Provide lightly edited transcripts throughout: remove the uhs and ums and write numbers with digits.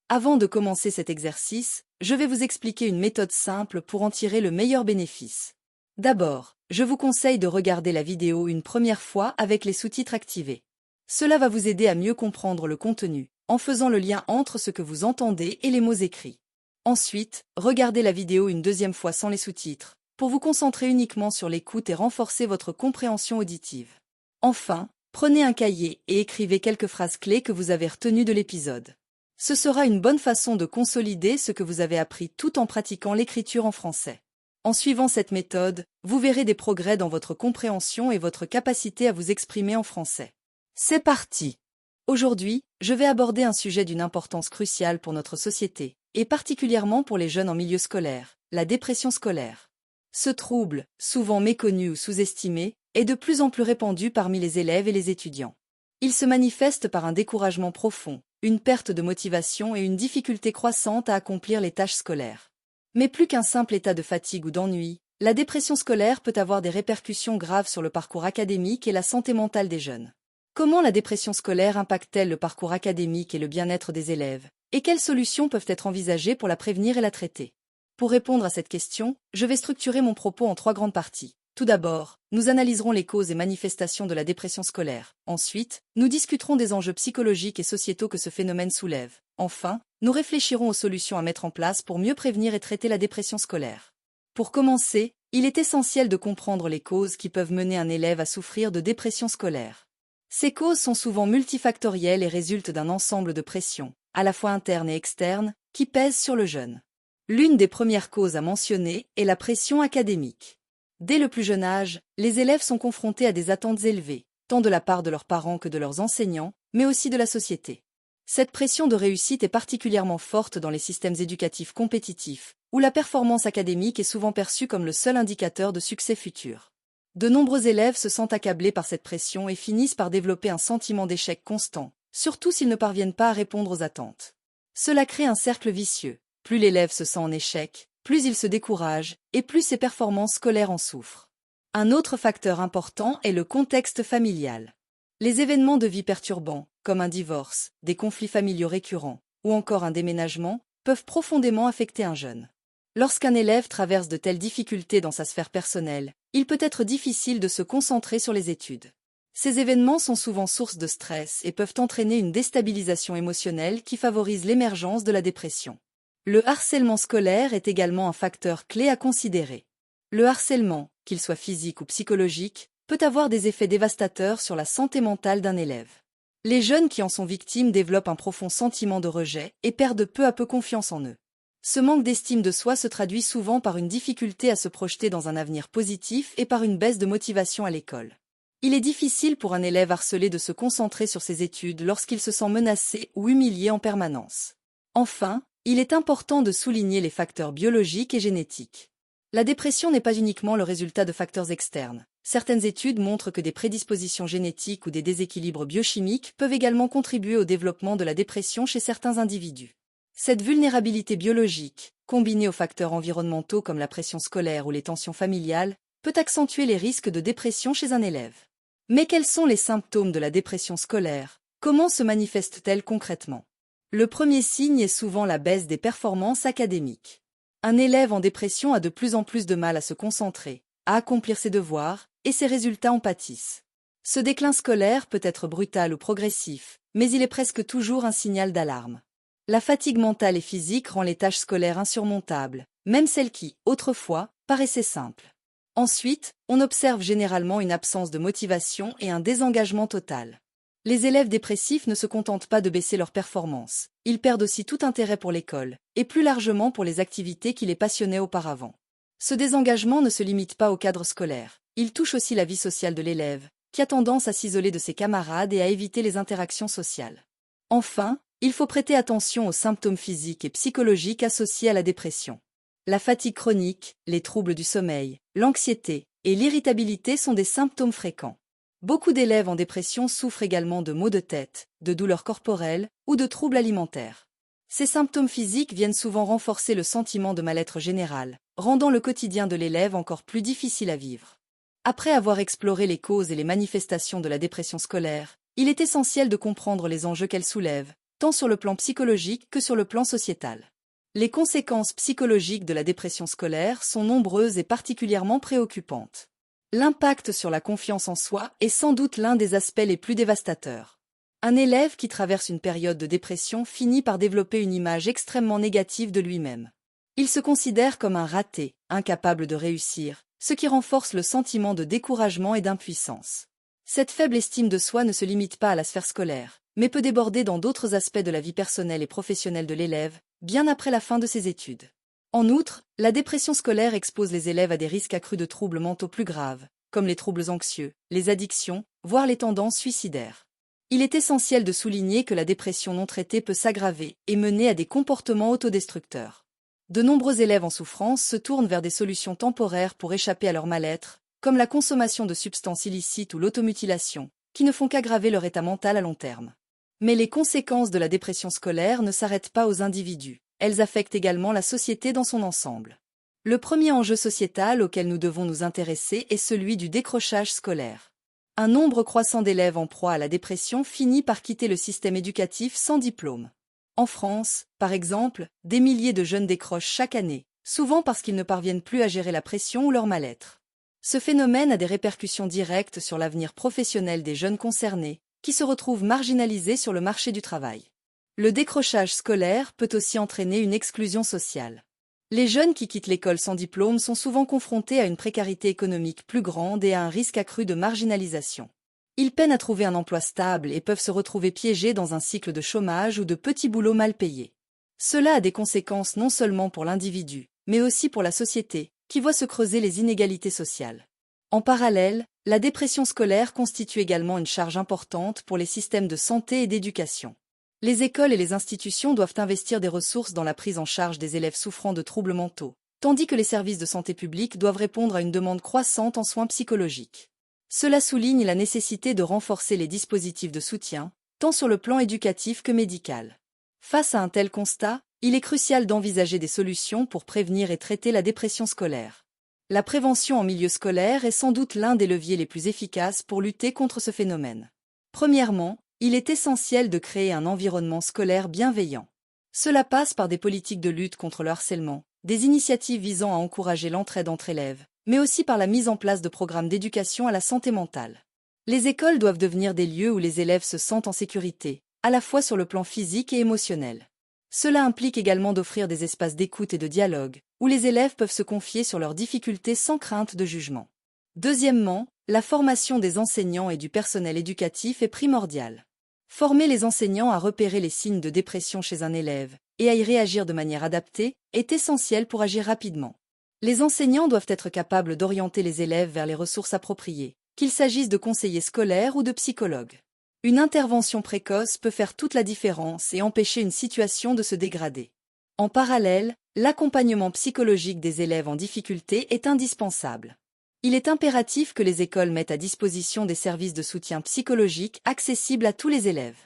Avant de commencer cet exercice, je vais vous expliquer une méthode simple pour en tirer le meilleur bénéfice. D'abord, je vous conseille de regarder la vidéo une première fois avec les sous-titres activés. Cela va vous aider à mieux comprendre le contenu, en faisant le lien entre ce que vous entendez et les mots écrits. Ensuite, regardez la vidéo une deuxième fois sans les sous-titres, pour vous concentrer uniquement sur l'écoute et renforcer votre compréhension auditive. Enfin, prenez un cahier et écrivez quelques phrases clés que vous avez retenues de l'épisode. Ce sera une bonne façon de consolider ce que vous avez appris tout en pratiquant l'écriture en français. En suivant cette méthode, vous verrez des progrès dans votre compréhension et votre capacité à vous exprimer en français. C'est parti! Aujourd'hui, je vais aborder un sujet d'une importance cruciale pour notre société, et particulièrement pour les jeunes en milieu scolaire, la dépression scolaire. Ce trouble, souvent méconnu ou sous-estimé, est de plus en plus répandu parmi les élèves et les étudiants. Il se manifeste par un découragement profond, une perte de motivation et une difficulté croissante à accomplir les tâches scolaires. Mais plus qu'un simple état de fatigue ou d'ennui, la dépression scolaire peut avoir des répercussions graves sur le parcours académique et la santé mentale des jeunes. Comment la dépression scolaire impacte-t-elle le parcours académique et le bien-être des élèves? Et quelles solutions peuvent être envisagées pour la prévenir et la traiter? Pour répondre à cette question, je vais structurer mon propos en 3 grandes parties. Tout d'abord, nous analyserons les causes et manifestations de la dépression scolaire. Ensuite, nous discuterons des enjeux psychologiques et sociétaux que ce phénomène soulève. Enfin, nous réfléchirons aux solutions à mettre en place pour mieux prévenir et traiter la dépression scolaire. Pour commencer, il est essentiel de comprendre les causes qui peuvent mener un élève à souffrir de dépression scolaire. Ces causes sont souvent multifactorielles et résultent d'un ensemble de pressions, à la fois internes et externes, qui pèsent sur le jeune. L'une des premières causes à mentionner est la pression académique. Dès le plus jeune âge, les élèves sont confrontés à des attentes élevées, tant de la part de leurs parents que de leurs enseignants, mais aussi de la société. Cette pression de réussite est particulièrement forte dans les systèmes éducatifs compétitifs, où la performance académique est souvent perçue comme le seul indicateur de succès futur. De nombreux élèves se sentent accablés par cette pression et finissent par développer un sentiment d'échec constant, surtout s'ils ne parviennent pas à répondre aux attentes. Cela crée un cercle vicieux. Plus l'élève se sent en échec, plus il se décourage, et plus ses performances scolaires en souffrent. Un autre facteur important est le contexte familial. Les événements de vie perturbants, comme un divorce, des conflits familiaux récurrents, ou encore un déménagement, peuvent profondément affecter un jeune. Lorsqu'un élève traverse de telles difficultés dans sa sphère personnelle, il peut être difficile de se concentrer sur les études. Ces événements sont souvent source de stress et peuvent entraîner une déstabilisation émotionnelle qui favorise l'émergence de la dépression. Le harcèlement scolaire est également un facteur clé à considérer. Le harcèlement, qu'il soit physique ou psychologique, peut avoir des effets dévastateurs sur la santé mentale d'un élève. Les jeunes qui en sont victimes développent un profond sentiment de rejet et perdent peu à peu confiance en eux. Ce manque d'estime de soi se traduit souvent par une difficulté à se projeter dans un avenir positif et par une baisse de motivation à l'école. Il est difficile pour un élève harcelé de se concentrer sur ses études lorsqu'il se sent menacé ou humilié en permanence. Enfin, il est important de souligner les facteurs biologiques et génétiques. La dépression n'est pas uniquement le résultat de facteurs externes. Certaines études montrent que des prédispositions génétiques ou des déséquilibres biochimiques peuvent également contribuer au développement de la dépression chez certains individus. Cette vulnérabilité biologique, combinée aux facteurs environnementaux comme la pression scolaire ou les tensions familiales, peut accentuer les risques de dépression chez un élève. Mais quels sont les symptômes de la dépression scolaire? Comment se manifeste-t-elle concrètement? Le premier signe est souvent la baisse des performances académiques. Un élève en dépression a de plus en plus de mal à se concentrer, à accomplir ses devoirs, et ses résultats en pâtissent. Ce déclin scolaire peut être brutal ou progressif, mais il est presque toujours un signal d'alarme. La fatigue mentale et physique rend les tâches scolaires insurmontables, même celles qui, autrefois, paraissaient simples. Ensuite, on observe généralement une absence de motivation et un désengagement total. Les élèves dépressifs ne se contentent pas de baisser leurs performances, ils perdent aussi tout intérêt pour l'école, et plus largement pour les activités qui les passionnaient auparavant. Ce désengagement ne se limite pas au cadre scolaire, il touche aussi la vie sociale de l'élève, qui a tendance à s'isoler de ses camarades et à éviter les interactions sociales. Enfin, il faut prêter attention aux symptômes physiques et psychologiques associés à la dépression. La fatigue chronique, les troubles du sommeil, l'anxiété et l'irritabilité sont des symptômes fréquents. Beaucoup d'élèves en dépression souffrent également de maux de tête, de douleurs corporelles ou de troubles alimentaires. Ces symptômes physiques viennent souvent renforcer le sentiment de mal-être général, rendant le quotidien de l'élève encore plus difficile à vivre. Après avoir exploré les causes et les manifestations de la dépression scolaire, il est essentiel de comprendre les enjeux qu'elle soulève, tant sur le plan psychologique que sur le plan sociétal. Les conséquences psychologiques de la dépression scolaire sont nombreuses et particulièrement préoccupantes. L'impact sur la confiance en soi est sans doute l'un des aspects les plus dévastateurs. Un élève qui traverse une période de dépression finit par développer une image extrêmement négative de lui-même. Il se considère comme un raté, incapable de réussir, ce qui renforce le sentiment de découragement et d'impuissance. Cette faible estime de soi ne se limite pas à la sphère scolaire, mais peut déborder dans d'autres aspects de la vie personnelle et professionnelle de l'élève, bien après la fin de ses études. En outre, la dépression scolaire expose les élèves à des risques accrus de troubles mentaux plus graves, comme les troubles anxieux, les addictions, voire les tendances suicidaires. Il est essentiel de souligner que la dépression non traitée peut s'aggraver et mener à des comportements autodestructeurs. De nombreux élèves en souffrance se tournent vers des solutions temporaires pour échapper à leur mal-être, comme la consommation de substances illicites ou l'automutilation, qui ne font qu'aggraver leur état mental à long terme. Mais les conséquences de la dépression scolaire ne s'arrêtent pas aux individus, elles affectent également la société dans son ensemble. Le premier enjeu sociétal auquel nous devons nous intéresser est celui du décrochage scolaire. Un nombre croissant d'élèves en proie à la dépression finit par quitter le système éducatif sans diplôme. En France, par exemple, des milliers de jeunes décrochent chaque année, souvent parce qu'ils ne parviennent plus à gérer la pression ou leur mal-être. Ce phénomène a des répercussions directes sur l'avenir professionnel des jeunes concernés, qui se retrouvent marginalisés sur le marché du travail. Le décrochage scolaire peut aussi entraîner une exclusion sociale. Les jeunes qui quittent l'école sans diplôme sont souvent confrontés à une précarité économique plus grande et à un risque accru de marginalisation. Ils peinent à trouver un emploi stable et peuvent se retrouver piégés dans un cycle de chômage ou de petits boulots mal payés. Cela a des conséquences non seulement pour l'individu, mais aussi pour la société, qui voit se creuser les inégalités sociales. En parallèle, la dépression scolaire constitue également une charge importante pour les systèmes de santé et d'éducation. Les écoles et les institutions doivent investir des ressources dans la prise en charge des élèves souffrant de troubles mentaux, tandis que les services de santé publique doivent répondre à une demande croissante en soins psychologiques. Cela souligne la nécessité de renforcer les dispositifs de soutien, tant sur le plan éducatif que médical. Face à un tel constat, il est crucial d'envisager des solutions pour prévenir et traiter la dépression scolaire. La prévention en milieu scolaire est sans doute l'un des leviers les plus efficaces pour lutter contre ce phénomène. Premièrement, il est essentiel de créer un environnement scolaire bienveillant. Cela passe par des politiques de lutte contre le harcèlement, des initiatives visant à encourager l'entraide entre élèves, mais aussi par la mise en place de programmes d'éducation à la santé mentale. Les écoles doivent devenir des lieux où les élèves se sentent en sécurité, à la fois sur le plan physique et émotionnel. Cela implique également d'offrir des espaces d'écoute et de dialogue, où les élèves peuvent se confier sur leurs difficultés sans crainte de jugement. Deuxièmement, la formation des enseignants et du personnel éducatif est primordiale. Former les enseignants à repérer les signes de dépression chez un élève et à y réagir de manière adaptée est essentiel pour agir rapidement. Les enseignants doivent être capables d'orienter les élèves vers les ressources appropriées, qu'il s'agisse de conseillers scolaires ou de psychologues. Une intervention précoce peut faire toute la différence et empêcher une situation de se dégrader. En parallèle, l'accompagnement psychologique des élèves en difficulté est indispensable. Il est impératif que les écoles mettent à disposition des services de soutien psychologique accessibles à tous les élèves.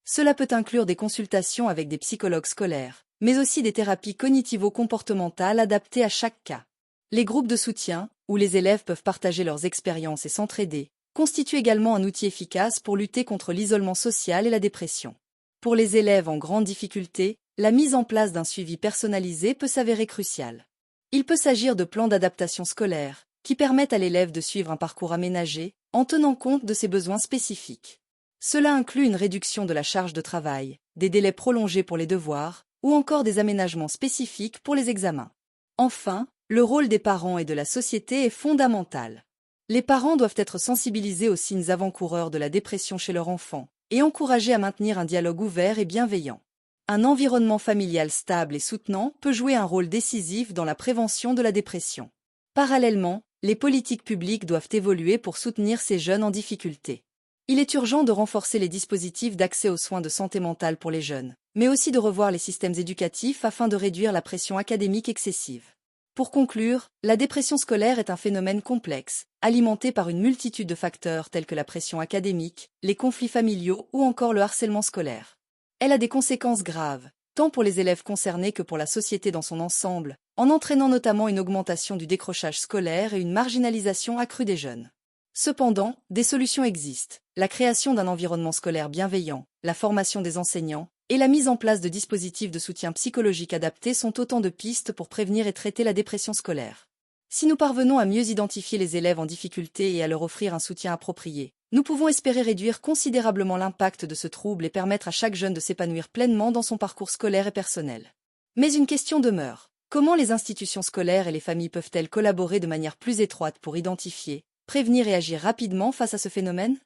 Cela peut inclure des consultations avec des psychologues scolaires, mais aussi des thérapies cognitivo-comportementales adaptées à chaque cas. Les groupes de soutien, où les élèves peuvent partager leurs expériences et s'entraider, constituent également un outil efficace pour lutter contre l'isolement social et la dépression. Pour les élèves en grande difficulté, la mise en place d'un suivi personnalisé peut s'avérer cruciale. Il peut s'agir de plans d'adaptation scolaire, qui permettent à l'élève de suivre un parcours aménagé, en tenant compte de ses besoins spécifiques. Cela inclut une réduction de la charge de travail, des délais prolongés pour les devoirs, ou encore des aménagements spécifiques pour les examens. Enfin, le rôle des parents et de la société est fondamental. Les parents doivent être sensibilisés aux signes avant-coureurs de la dépression chez leur enfant, et encouragés à maintenir un dialogue ouvert et bienveillant. Un environnement familial stable et soutenant peut jouer un rôle décisif dans la prévention de la dépression. Parallèlement, les politiques publiques doivent évoluer pour soutenir ces jeunes en difficulté. Il est urgent de renforcer les dispositifs d'accès aux soins de santé mentale pour les jeunes, mais aussi de revoir les systèmes éducatifs afin de réduire la pression académique excessive. Pour conclure, la dépression scolaire est un phénomène complexe, alimenté par une multitude de facteurs tels que la pression académique, les conflits familiaux ou encore le harcèlement scolaire. Elle a des conséquences graves, tant pour les élèves concernés que pour la société dans son ensemble, en entraînant notamment une augmentation du décrochage scolaire et une marginalisation accrue des jeunes. Cependant, des solutions existent. La création d'un environnement scolaire bienveillant, la formation des enseignants et la mise en place de dispositifs de soutien psychologique adaptés sont autant de pistes pour prévenir et traiter la dépression scolaire. Si nous parvenons à mieux identifier les élèves en difficulté et à leur offrir un soutien approprié, nous pouvons espérer réduire considérablement l'impact de ce trouble et permettre à chaque jeune de s'épanouir pleinement dans son parcours scolaire et personnel. Mais une question demeure. Comment les institutions scolaires et les familles peuvent-elles collaborer de manière plus étroite pour identifier, prévenir et agir rapidement face à ce phénomène ?